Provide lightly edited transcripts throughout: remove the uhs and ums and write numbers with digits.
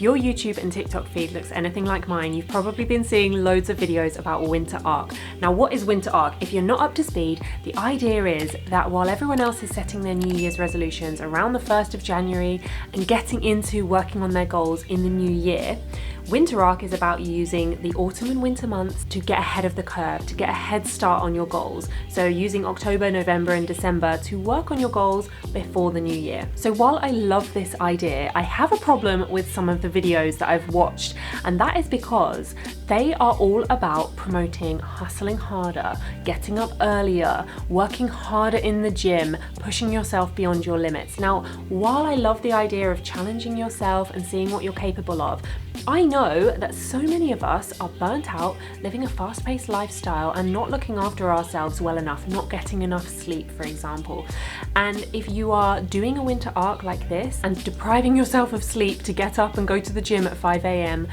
your YouTube and TikTok feed looks anything like mine, you've probably been seeing loads of videos about winter arc. Now, what is winter arc? If you're not up to speed, the idea is that while everyone else is setting their New Year's resolutions around the 1st of January and getting into working on their goals in the new year, winter arc is about using the autumn and winter months to get ahead of the curve, to get a head start on your goals. So using October, November and December to work on your goals before the new year. So while I love this idea, I have a problem with some of the videos that I've watched, and that is because they are all about promoting hustling harder, getting up earlier, working harder in the gym, pushing yourself beyond your limits. Now, while I love the idea of challenging yourself and seeing what you're capable of, I know that so many of us are burnt out, living a fast-paced lifestyle and not looking after ourselves well enough, not getting enough sleep, for example. And if you are doing a winter arc like this and depriving yourself of sleep to get up and go to the gym at 5 a.m,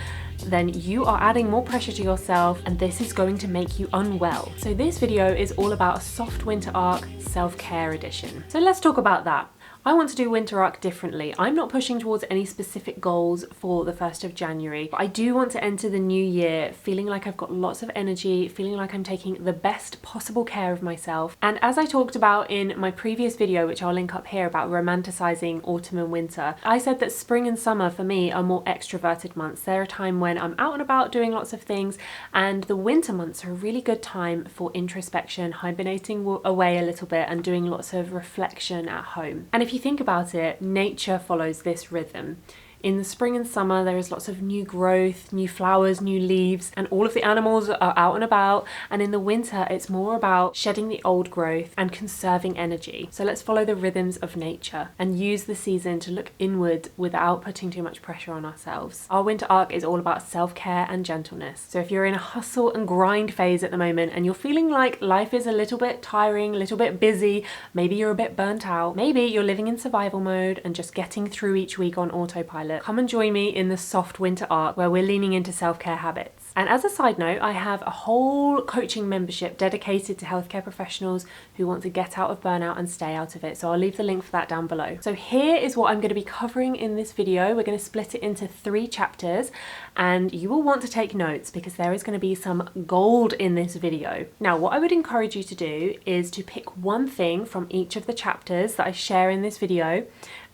then you are adding more pressure to yourself, and this is going to make you unwell. So this video is all about a soft winter arc self-care edition. So let's talk about that. I want to do winter arc differently. I'm not pushing towards any specific goals for the 1st of January, but I do want to enter the new year feeling like I've got lots of energy, feeling like I'm taking the best possible care of myself. And as I talked about in my previous video, which I'll link up here, about romanticizing autumn and winter, I said that spring and summer for me are more extroverted months. They're a time when I'm out and about doing lots of things, and the winter months are a really good time for introspection, hibernating away a little bit and doing lots of reflection at home. And if you think about it, nature follows this rhythm. In the spring and summer, there is lots of new growth, new flowers, new leaves, and all of the animals are out and about. And in the winter, it's more about shedding the old growth and conserving energy. So let's follow the rhythms of nature and use the season to look inward without putting too much pressure on ourselves. Our winter arc is all about self-care and gentleness. So if you're in a hustle and grind phase at the moment and you're feeling like life is a little bit tiring, a little bit busy, maybe you're a bit burnt out, maybe you're living in survival mode and just getting through each week on autopilot, come and join me in the soft winter arc where we're leaning into self-care habits. And as a side note, I have a whole coaching membership dedicated to healthcare professionals who want to get out of burnout and stay out of it. So I'll leave the link for that down below. So here is what I'm going to be covering in this video. We're going to split it into 3 chapters, and you will want to take notes because there is going to be some gold in this video. Now, what I would encourage you to do is to pick one thing from each of the chapters that I share in this video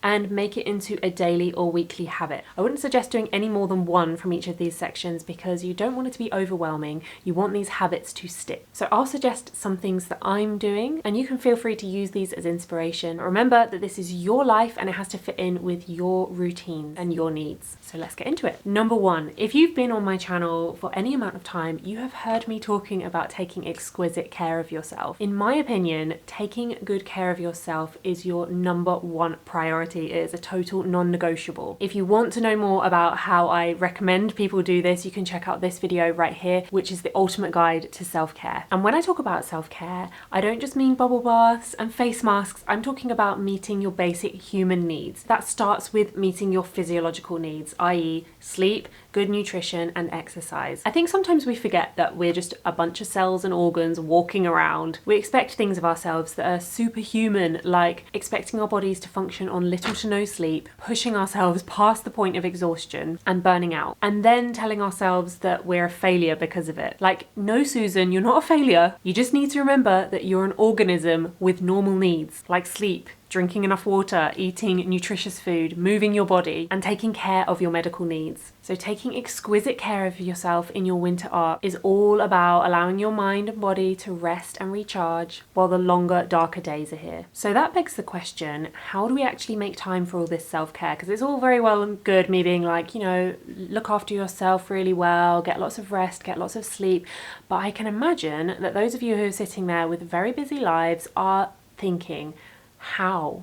and make it into a daily or weekly habit. I wouldn't suggest doing any more than one from each of these sections because you don't want it to be overwhelming. You want these habits to stick. So I'll suggest some things that I'm doing, and you can feel free to use these as inspiration. Remember that this is your life and it has to fit in with your routines and your needs. So let's get into it. Number 1, if you've been on my channel for any amount of time, you have heard me talking about taking exquisite care of yourself. In my opinion, taking good care of yourself is your number 1 priority. It is a total non-negotiable. If you want to know more about how I recommend people do this, you can check out this video right here, which is the ultimate guide to self-care. And when I talk about self-care, I don't just mean bubble baths and face masks. I'm talking about meeting your basic human needs. That starts with meeting your physiological needs, i.e. sleep, good nutrition and exercise. I think sometimes we forget that we're just a bunch of cells and organs walking around. We expect things of ourselves that are superhuman, like expecting our bodies to function on little to no sleep, pushing ourselves past the point of exhaustion and burning out, and then telling ourselves that we're a failure because of it. Like, no, Susan, you're not a failure. You just need to remember that you're an organism with normal needs, like sleep, drinking enough water, eating nutritious food, moving your body, and taking care of your medical needs. So taking exquisite care of yourself in your winter arc is all about allowing your mind and body to rest and recharge while the longer, darker days are here. So that begs the question, how do we actually make time for all this self-care? Because it's all very well and good me being like, you know, look after yourself really well, get lots of rest, get lots of sleep. But I can imagine that those of you who are sitting there with very busy lives are thinking, how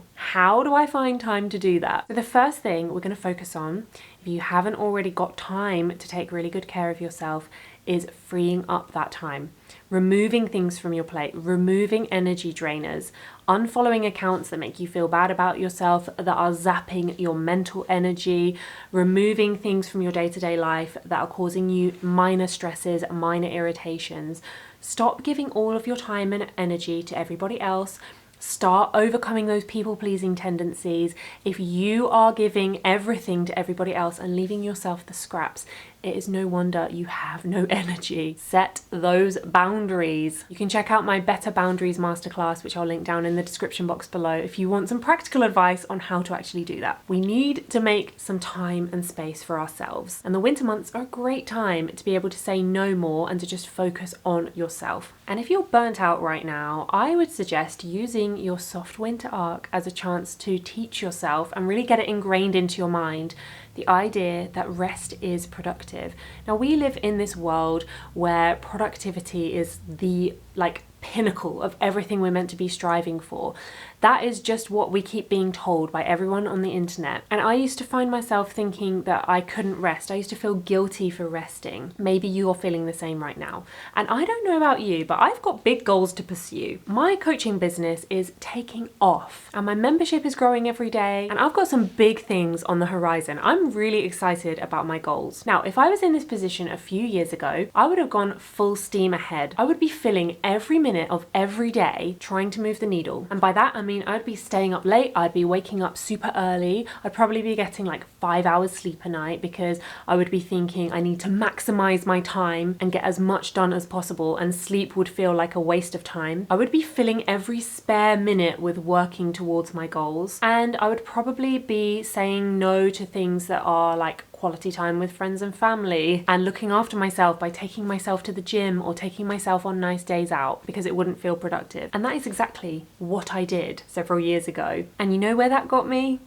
do I find time to do that? So the first thing we're going to focus on, if you haven't already got time to take really good care of yourself, is freeing up that time. Removing things from your plate, removing energy drainers, unfollowing accounts that make you feel bad about yourself, that are zapping your mental energy, removing things from your day-to-day life that are causing you minor stresses, minor irritations. Stop giving all of your time and energy to everybody else. start overcoming those people-pleasing tendencies, if you are giving everything to everybody else and leaving yourself the scraps, it is no wonder you have no energy. Set those boundaries. You can check out my Better Boundaries masterclass, which I'll link down in the description box below, if you want some practical advice on how to actually do that. We need to make some time and space for ourselves. And the winter months are a great time to be able to say no more and to just focus on yourself. And if you're burnt out right now, I would suggest using your soft winter arc as a chance to teach yourself and really get it ingrained into your mind the idea that rest is productive. Now, we live in this world where productivity is the pinnacle of everything we're meant to be striving for. That is just what we keep being told by everyone on the internet. And I used to find myself thinking that I couldn't rest. I used to feel guilty for resting. Maybe you're feeling the same right now. And I don't know about you, but I've got big goals to pursue. My coaching business is taking off and my membership is growing every day. And I've got some big things on the horizon. I'm really excited about my goals. Now, if I was in this position a few years ago, I would have gone full steam ahead. I would be filling every minute of every day trying to move the needle. And by that, I mean I'd be staying up late, I'd be waking up super early, I'd probably be getting 5 hours sleep a night because I would be thinking I need to maximize my time and get as much done as possible, and sleep would feel like a waste of time. I would be filling every spare minute with working towards my goals, and I would probably be saying no to things that are quality time with friends and family and looking after myself by taking myself to the gym or taking myself on nice days out because it wouldn't feel productive. And that is exactly what I did several years ago. And you know where that got me?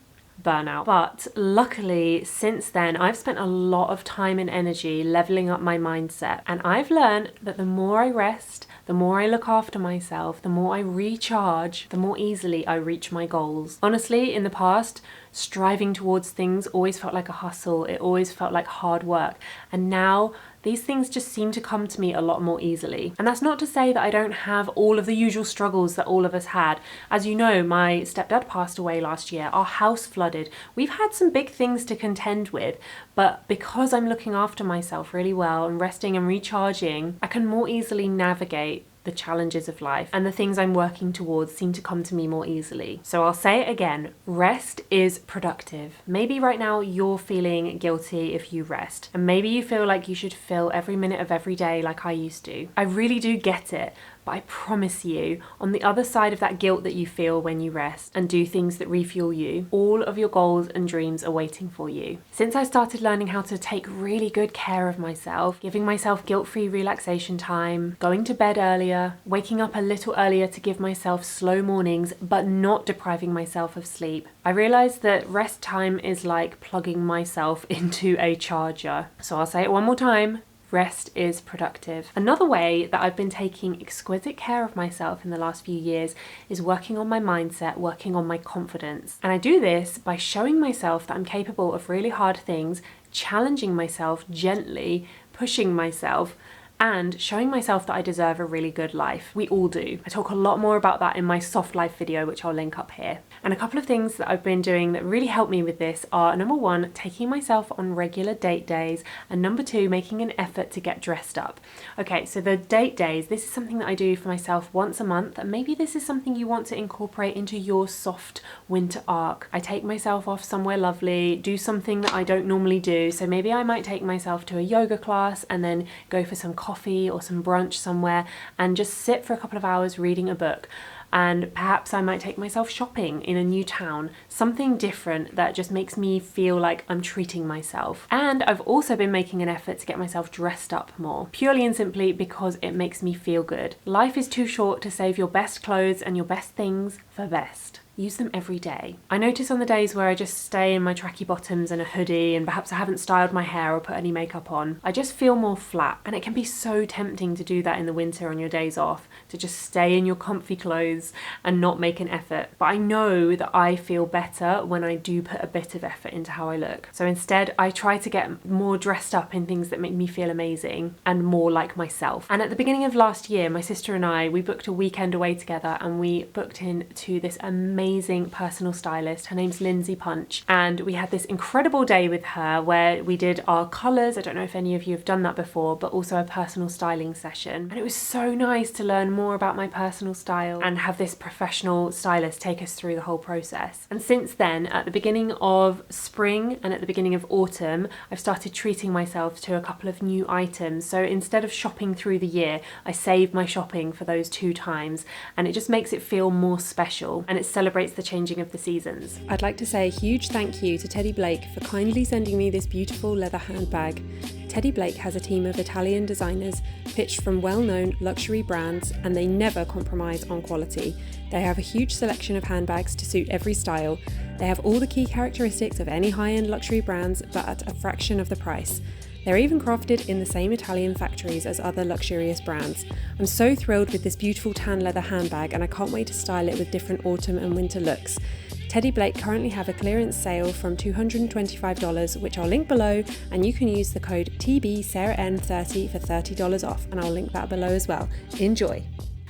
Burnout. But luckily, since then, I've spent a lot of time and energy leveling up my mindset. And I've learned that the more I rest, the more I look after myself, the more I recharge, the more easily I reach my goals. Honestly, in the past, striving towards things always felt like a hustle. It always felt like hard work. And now these things just seem to come to me a lot more easily. And that's not to say that I don't have all of the usual struggles that all of us had. As you know, my stepdad passed away last year. Our house flooded. We've had some big things to contend with, but because I'm looking after myself really well and resting and recharging, I can more easily navigate the challenges of life, and the things I'm working towards seem to come to me more easily. So I'll say it again, rest is productive. Maybe right now you're feeling guilty if you rest, and maybe you feel like you should fill every minute of every day like I used to. I really do get it. But I promise you, on the other side of that guilt that you feel when you rest and do things that refuel you, all of your goals and dreams are waiting for you. Since I started learning how to take really good care of myself, giving myself guilt-free relaxation time, going to bed earlier, waking up a little earlier to give myself slow mornings, but not depriving myself of sleep, I realized that rest time is like plugging myself into a charger. So I'll say it one more time. Rest is productive. Another way that I've been taking exquisite care of myself in the last few years is working on my mindset, working on my confidence. And I do this by showing myself that I'm capable of really hard things, challenging myself gently, pushing myself, and showing myself that I deserve a really good life. We all do. I talk a lot more about that in my soft life video, which I'll link up here. And a couple of things that I've been doing that really help me with this are, number one, taking myself on regular date days, and number two, making an effort to get dressed up. Okay, so the date days, this is something that I do for myself once a month, and maybe this is something you want to incorporate into your soft winter arc. I take myself off somewhere lovely, do something that I don't normally do. So maybe I might take myself to a yoga class and then go for some coffee or some brunch somewhere and just sit for a couple of hours reading a book. And perhaps I might take myself shopping in a new town, something different that just makes me feel like I'm treating myself. And I've also been making an effort to get myself dressed up more, purely and simply because it makes me feel good. Life is too short to save your best clothes and your best things for best. Use them every day. I notice on the days where I just stay in my tracky bottoms and a hoodie and perhaps I haven't styled my hair or put any makeup on, I just feel more flat. And it can be so tempting to do that in the winter on your days off, to just stay in your comfy clothes and not make an effort. But I know that I feel better when I do put a bit of effort into how I look. So instead, I try to get more dressed up in things that make me feel amazing and more like myself. And at the beginning of last year, my sister and I, we booked a weekend away together and we booked into this amazing amazing personal stylist. Her name's Lindsay Punch, and we had this incredible day with her where we did our colours. I don't know if any of you have done that before, but also a personal styling session. And it was so nice to learn more about my personal style and have this professional stylist take us through the whole process. And since then, at the beginning of spring and at the beginning of autumn, I've started treating myself to a couple of new items. So instead of shopping through the year, I save my shopping for those 2 times, and it just makes it feel more special, and it celebrates the changing of the seasons. I'd like to say a huge thank you to Teddy Blake for kindly sending me this beautiful leather handbag. Teddy Blake has a team of Italian designers pitched from well-known luxury brands, and they never compromise on quality. They have a huge selection of handbags to suit every style. They have all the key characteristics of any high-end luxury brands, but at a fraction of the price. They're even crafted in the same Italian factories as other luxurious brands. I'm so thrilled with this beautiful tan leather handbag, and I can't wait to style it with different autumn and winter looks. Teddy Blake currently have a clearance sale from $225, which I'll link below, and you can use the code TBSarahN30 for $30 off, and I'll link that below as well. Enjoy!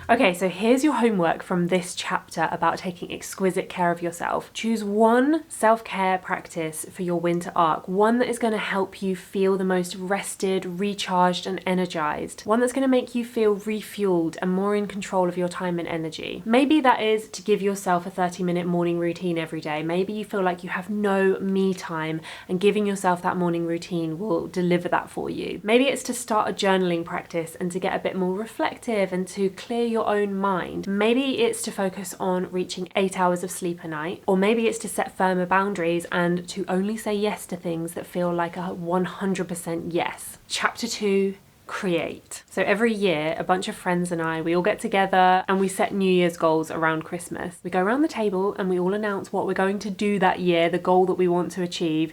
Okay, so here's your homework from this chapter about taking exquisite care of yourself. Choose one self-care practice for your winter arc, one that is going to help you feel the most rested, recharged and energized, one that's going to make you feel refueled and more in control of your time and energy. Maybe that is to give yourself a 30-minute morning routine every day. Maybe you feel like you have no me time, and giving yourself that morning routine will deliver that for you. Maybe it's to start a journaling practice and to get a bit more reflective and to clear your own mind. Maybe it's to focus on reaching 8 hours of sleep a night, or maybe it's to set firmer boundaries and to only say yes to things that feel like a 100% yes. Chapter 2, create. So every year, a bunch of friends and we all get together and we set New Year's goals around Christmas. We go around the table and we all announce what we're going to do that year, the goal that we want to achieve.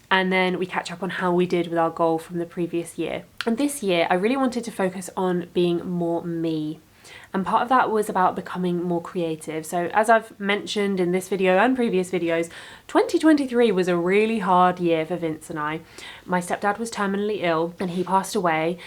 And then we catch up on how we did with our goal from the previous year. And this year, I really wanted to focus on being more me. And part of that was about becoming more creative. So as I've mentioned in this video and previous videos, 2023 was a really hard year for Vince and I. My stepdad was terminally ill and he passed away.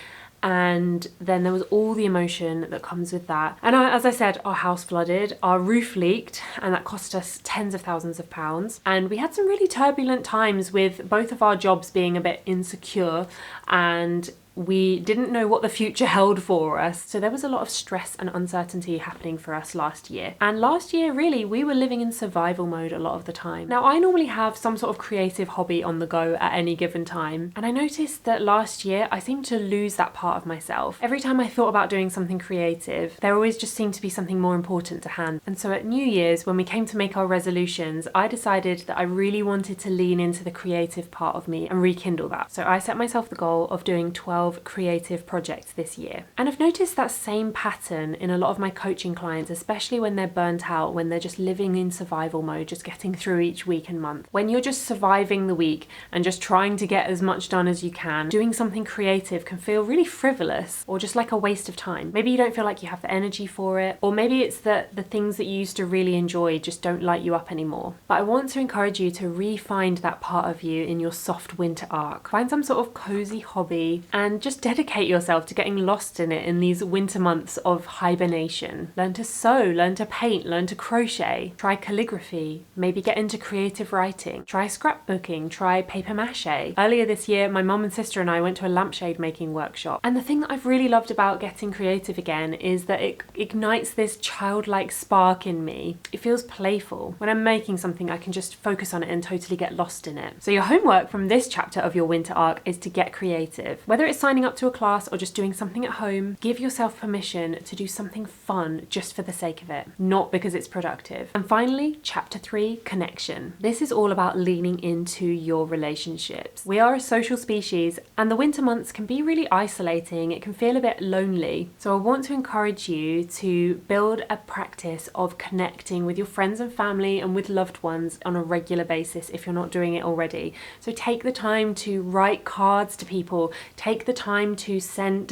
And then there was all the emotion that comes with that. And as I said, our house flooded, our roof leaked, and that cost us tens of thousands of pounds. And we had some really turbulent times with both of our jobs being a bit insecure, and we didn't know what the future held for us. So there was a lot of stress and uncertainty happening for us last year. And last year, really, we were living in survival mode a lot of the time. Now, I normally have some sort of creative hobby on the go at any given time. And I noticed that last year, I seemed to lose that part of myself. Every time I thought about doing something creative, there always just seemed to be something more important to hand. And so at New Year's, when we came to make our resolutions, I decided that I really wanted to lean into the creative part of me and rekindle that. So I set myself the goal of doing 12 creative projects this year. And I've noticed that same pattern in a lot of my coaching clients, especially when they're burnt out, when they're just living in survival mode, just getting through each week and month. When you're just surviving the week and just trying to get as much done as you can, doing something creative can feel really frivolous or just like a waste of time. Maybe you don't feel like you have the energy for it, or maybe it's that the things that you used to really enjoy just don't light you up anymore. But I want to encourage you to re-find that part of you in your soft winter arc. Find some sort of cozy hobby and just dedicate yourself to getting lost in it in these winter months of hibernation. Learn to sew, learn to paint, learn to crochet, try calligraphy, maybe get into creative writing, try scrapbooking, try paper mache. Earlier this year, my mum and sister and I went to a lampshade making workshop. And the thing that I've really loved about getting creative again is that it ignites this childlike spark in me. It feels playful. When I'm making something, I can just focus on it and totally get lost in it. So your homework from this chapter of your winter arc is to get creative. Whether it's signing up to a class or just doing something at home, give yourself permission to do something fun just for the sake of it, not because it's productive. And finally, chapter 3, connection. This is all about leaning into your relationships. We are a social species, and the winter months can be really isolating. It can feel a bit lonely. So I want to encourage you to build a practice of connecting with your friends and family and with loved ones on a regular basis if you're not doing it already. So take the time to write cards to people, take the time to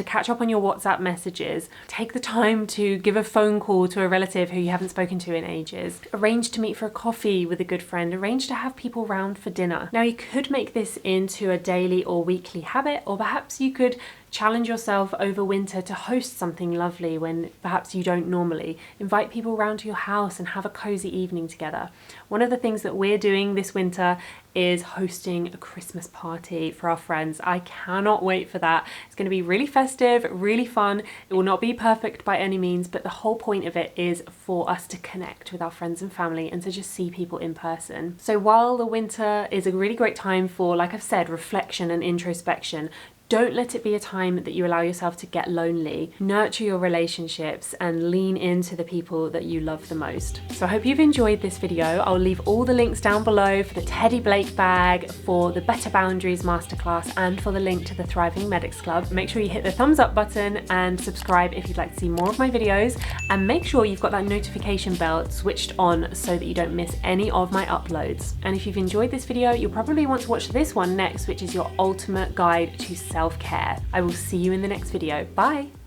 catch up on your WhatsApp messages, take the time to give a phone call to a relative who you haven't spoken to in ages, arrange to meet for a coffee with a good friend, arrange to have people round for dinner. Now you could make this into a daily or weekly habit, or perhaps you could Challenge yourself over winter to host something lovely when perhaps you don't normally. Invite people around to your house and have a cozy evening together. One of the things that we're doing this winter is hosting a Christmas party for our friends. I cannot wait for that. It's going to be really festive, really fun. It will not be perfect by any means, but the whole point of it is for us to connect with our friends and family and to just see people in person. So while the winter is a really great time for, like I've said, reflection and introspection, don't let it be a time that you allow yourself to get lonely. Nurture your relationships and lean into the people that you love the most. So I hope you've enjoyed this video. I'll leave all the links down below for the Teddy Blake bag, for the Better Boundaries masterclass, and for the link to the Thriving Medics Club. Make sure you hit the thumbs up button and subscribe if you'd like to see more of my videos, and make sure you've got that notification bell switched on so that you don't miss any of my uploads. And if you've enjoyed this video, you'll probably want to watch this one next, which is your ultimate guide to self-care. I will see you in the next video. Bye.